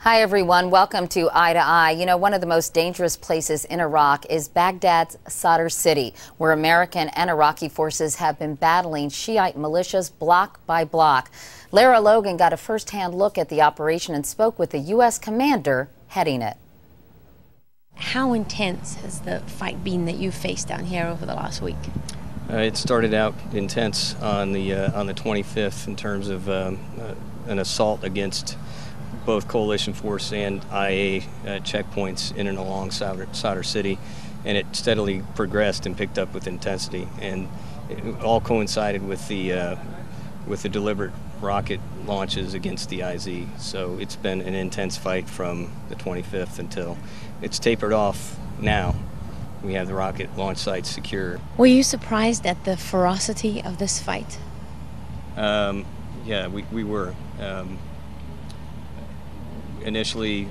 Hi everyone, welcome to Eye to Eye. You know, one of the most dangerous places in Iraq is Baghdad's Sadr city, where American and Iraqi forces have been battling Shiite militias block by block. Lara Logan got a first-hand look at the operation and spoke with the U.S. commander heading it. How intense has the fight been that you've faced down here over the last week? It started out intense on the 25th in terms of an assault against both coalition force and IA checkpoints in and along Sadr city, and it steadily progressed and picked up with intensity, and it all coincided with the deliberate rocket launches against the IZ. So it's been an intense fight from the 25th until it's tapered off now. We have the rocket launch sites secure. Were you surprised at the ferocity of this fight? Yeah, we were. Initially,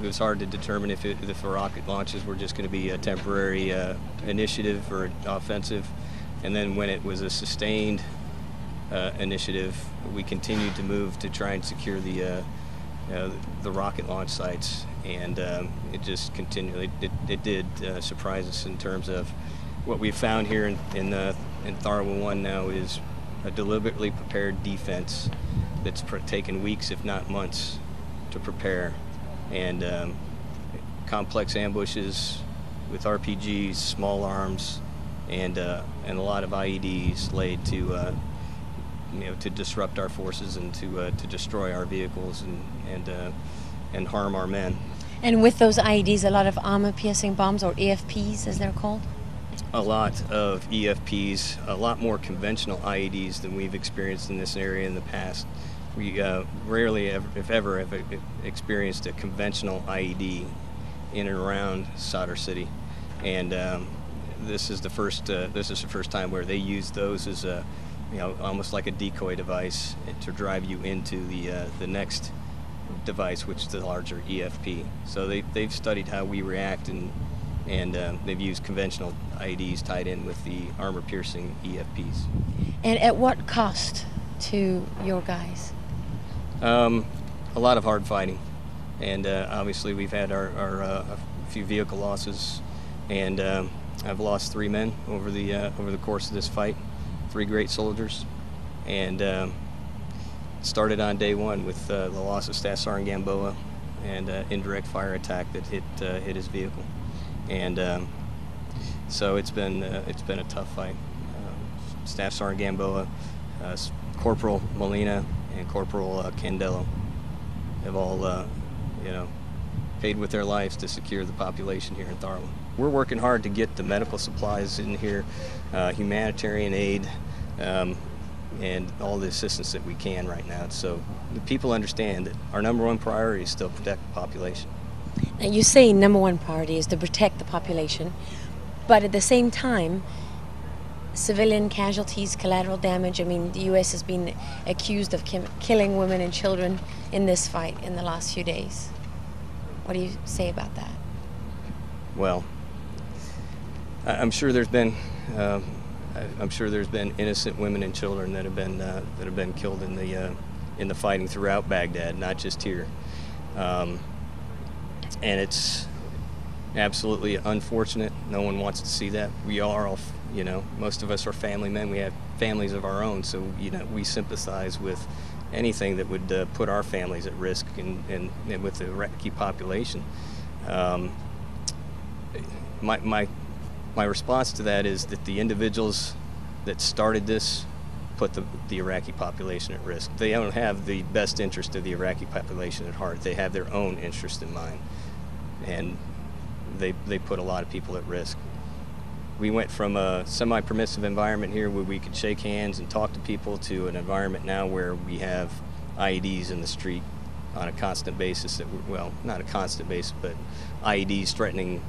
it was hard to determine if the rocket launches were just going to be a temporary initiative or offensive, and then when it was a sustained initiative, we continued to move to try and secure the rocket launch sites, and it just continually it did surprise us in terms of what we found here in Tharwa 1 now is a deliberately prepared defense that's taken weeks, if not months, to prepare, and complex ambushes with RPGs, small arms, and a lot of IEDs laid to to disrupt our forces and to destroy our vehicles and harm our men. And with those IEDs, a lot of armor-piercing bombs, or EFPs as they're called? A lot of EFPs, a lot more conventional IEDs than we've experienced in this area in the past. We rarely, if ever, have experienced a conventional IED in and around Sadr city, and this is the first time where they use those as a, almost like a decoy device to drive you into the next device, which is the larger EFP. So they've studied how we react, and they've used conventional IEDs tied in with the armor-piercing EFPs. And at what cost to your guys? A lot of hard fighting, and obviously we've had a few vehicle losses, and I've lost 3 men over the course of this fight, 3 great soldiers, and started on day 1 with the loss of Staff Sergeant Gamboa and indirect fire attack that hit his vehicle, and so it's been a tough fight. Staff Sergeant Gamboa, Corporal Molina, and Corporal Candelo have all, paid with their lives to secure the population here in Tharwa. We're working hard to get the medical supplies in here, humanitarian aid, and all the assistance that we can right now. So the people understand that our #1 priority is still protect the population. Now you say #1 priority is to protect the population, but at the same time, civilian casualties, collateral damage. I mean, the U.S. has been accused of killing women and children in this fight in the last few days. What do you say about that? Well, I'm sure there's been innocent women and children that have been killed in the fighting throughout Baghdad, not just here, and it's absolutely unfortunate. No one wants to see that. We are all, most of us are family men. We have families of our own, so we sympathize with anything that would put our families at risk and with the Iraqi population. My response to that is that the individuals that started this put the Iraqi population at risk. They don't have the best interest of the Iraqi population at heart. They have their own interest in mind, and they put a lot of people at risk. We went from a semi-permissive environment here where we could shake hands and talk to people to an environment now where we have IEDs in the street on a constant basis, well, not a constant basis, but IEDs threatening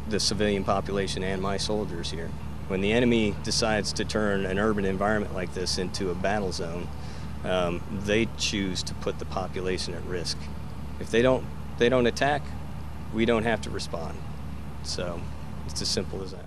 the civilian population and my soldiers here. When the enemy decides to turn an urban environment like this into a battle zone, they choose to put the population at risk. If they don't attack, we don't have to respond. So it's as simple as that.